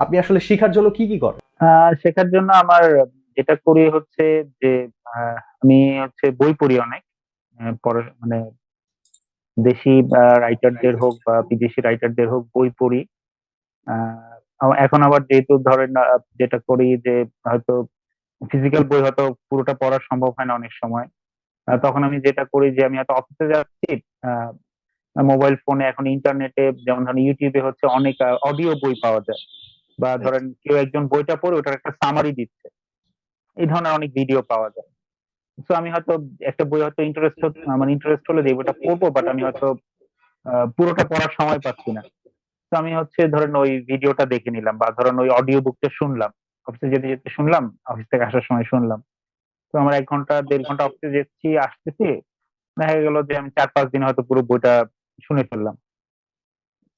আপনি আসলে শেখার জন্য কি কি করেন? শেখার জন্য আমার যেটা করি হচ্ছে যে আমি হচ্ছে বই পড়ি অনেক। পড়া মানে দেশি রাইটারদের হোক বা বিদেশি রাইটারদের হোক বই পড়ি। এখন আবার যেহেতু ধরেন যেটা করি যে হয়তো ফিজিক্যাল বই হয়তো পুরোটা পড়া সম্ভব হয় না অনেক সময়। তখন আমি যেটা করি যে আমি হয়তো অফিসে যাচ্ছি, মোবাইল ফোনে এখন ইন্টারনেটে যেমন ধরেন ইউটিউবে হচ্ছে অনেক অডিও বই পাওয়া যায়, বা ধরেন কেউ একজন বইটা পড়ে ওটার একটা সামারি দিচ্ছে, এই ধরনের অনেক ভিডিও পাওয়া যায়। তো আমি হয়তো একটা বই হয়তো মানে ইন্টারেস্ট হলে যে বইটা পড়বো, বাট আমি হয়তো পুরোটা পড়ার সময় পাচ্ছি না। তো আমি হচ্ছে ধরেন ওই ভিডিওটা দেখে নিলাম, বা ধরেন ওই অডিও বুকটা শুনলাম, অফিসে যেতে যেতে শুনলাম, অফিস থেকে আসার সময় শুনলাম। তো আমার 1 ঘন্টা 1.5 ঘন্টা অফিসে যাচ্ছি আসতেছি, দেখা গেল যে আমি 4-5 দিন হয়তো পুরো বইটা শুনে ফেললাম।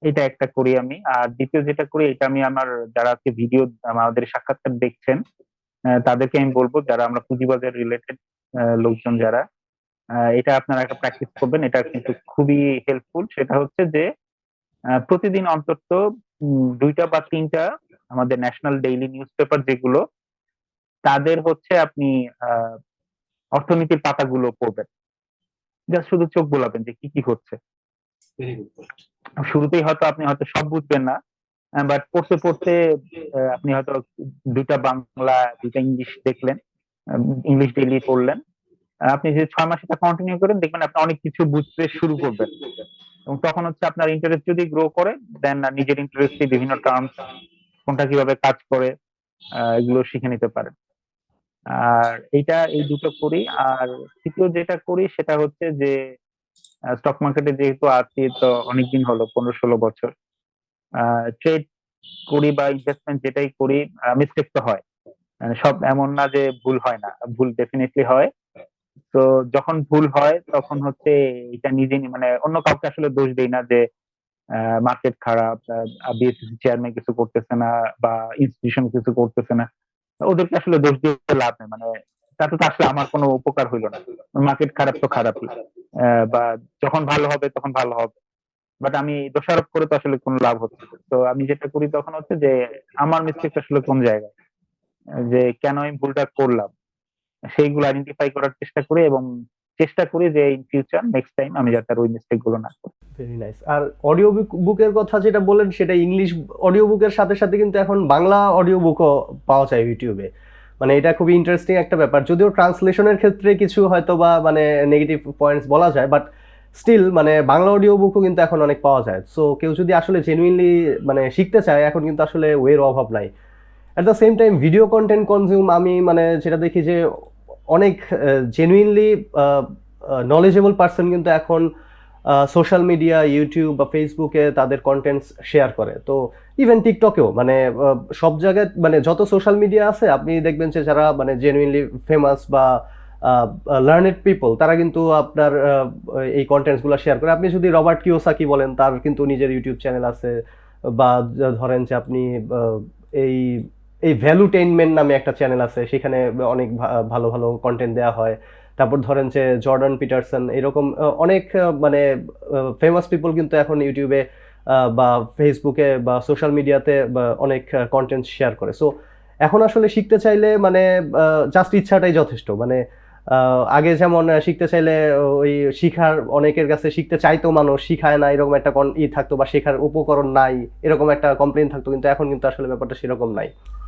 এটা একটা করি আমি। আর দ্বিতীয় যেটা করি, এটা আমি আমার যারা আজকে ভিডিও আমাদের সাক্ষাৎকার দেখছেন, তাদেরকে আমি বলবো, যারা আমরা পুঁজিবাজার রিলেটেড লোকজন যারা, এটা আপনারা একটা প্র্যাকটিস করবেন, এটা কিন্তু খুবই হেল্পফুল। সেটা হচ্ছে যে প্রতিদিন অন্তত 2টা বা 3টা আমাদের ন্যাশনাল ডেইলি নিউজ পেপার যেগুলো, তাদের হচ্ছে আপনি আহ অর্থনীতির পাতাগুলো পড়বেন। জাস্ট শুধু চোখ বোলাবেন যে কি কি হচ্ছে। শুরুতেই হয়তো আপনি হয়তো সব বুঝবেন না, বাট পড়তে পড়তে আপনি হয়তো 2টা বাংলা 2টা ইংলিশ দেখলেন, ইংলিশ ডেইলি পড়লেন। আপনি যদি 6 মাস এটা কন্টিনিউ করেন, দেখবেন আপনি অনেক কিছু বুঝতে শুরু করবেন। এবং তখন হচ্ছে আপনার ইন্টারেস্ট যদি গ্রো করে, দেন নিজের ইন্টারেস্টে বিভিন্ন টার্মস কোনটা কিভাবে কাজ করে, এগুলো শিখে নিতে পারেন। আর এই দুটো করি। আর তৃতীয় যেটা করি সেটা হচ্ছে যে স্টক মার্কেটে যেহেতু আছি তো অনেকদিন হলো, 15-16 বছর ট্রেড করি বা ইনভেস্টমেন্ট যেটাই করি, মিস্টেক তো হয়। মানে সব এমন না যে ভুল হয় না, ভুল ডেফিনেটলি হয়। তো যখন ভুল হয় তখন হচ্ছে এটা নিজে মানে অন্য কাউকে আসলে দোষ দেই না যে মার্কেট খারাপ, বিএসসি চেয়ারম্যান কিছু করতেছে না, বা ইনস্টিটিউশন কিছু করতেছে না। ওদেরকে আসলে দোষ দিয়ে লাভ নেই, মানে তাতে তো আসলে আমার কোনো উপকার হইলো না। মার্কেট খারাপ তো খারাপই, বা যখন ভালো হবে তখন ভালো হবে। বাট আমি দোষারোপ করে তো আসলে কোনো লাভ হচ্ছে না। তো আমি যেটা করি তখন হচ্ছে যে আমার মিস্টেক আসলে কোন জায়গায়, যে কেন আমি ভুলটা করলাম, সেইগুলো আইডেন্টিফাই করার চেষ্টা করি, এবং চেষ্টা করি যে ইন ফিউচার নেক্সট টাইম আমি যাতে আর ওই মিস্টেক গুলো না করি। Very nice. আর অডিও বুকের কথা যেটা বললেন, সেটা ইংলিশ অডিও বুকের সাথে সাথে কিন্তু এখন বাংলা অডিও বুকও পাওয়া যায় ইউটিউবে। মানে এটা খুবই ইন্টারেস্টিং একটা ব্যাপার, যদিও ট্রান্সলেশনের ক্ষেত্রে কিছু হয়তো বা মানে নেগেটিভ পয়েন্টস বলা যায়, বাট স্টিল মানে বাংলা অডিও বুকও কিন্তু এখন অনেক পাওয়া যায়। সো কেউ যদি আসলে জেনুইনলি মানে শিখতে চায়, এখন কিন্তু আসলে ওয়ের অভাব নাই। At the same time video content consume আমি মানে যেটা দেখি যে অনেক জেনুইনলি নলেজেবল পার্সন কিন্তু এখন সোশ্যাল মিডিয়া, ইউটিউব বা ফেসবুকে তাদের কন্টেন্টস শেয়ার করে। তো ইভেন টিকটকেও মানে সব জায়গায় মানে যত সোশ্যাল মিডিয়া আছে, আপনি দেখবেন যে যারা মানে জেনুইনলি ফেমাস বা লার্নেড পিপল, তারা কিন্তু আপনার এই কন্টেন্টসগুলো শেয়ার করে। আপনি যদি রবার্ট কিওসাকি বলেন, তার কিন্তু নিজের ইউটিউব চ্যানেল আছে। বা ধরেন যে আপনি আহ, এই এই ভ্যালুটেইনমেন্ট নামে একটা চ্যানেল আছে, সেখানে অনেক ভালো ভালো কন্টেন্ট দেওয়া হয়। তারপর ধরেন যে জর্ডান পিটারসন, এরকম অনেক মানে ফেমাস পিপল কিন্তু এখন ইউটিউবে বা ফেসবুকে বা সোশ্যাল মিডিয়াতে অনেক কন্টেন্ট শেয়ার করে। সো এখন আসলে শিখতে চাইলে মানে জাস্ট ইচ্ছাটাই যথেষ্ট। মানে আগে যেমন শিখতে চাইলে ওই শিখার অনেকের কাছে শিখতে চাইতো মানুষ, শিখায় না, এরকম একটা থাকতো, বা শেখার উপকরণ নাই, এরকম একটা কমপ্লেন থাকতো। কিন্তু এখন কিন্তু আসলে ব্যাপারটা সেরকম নাই।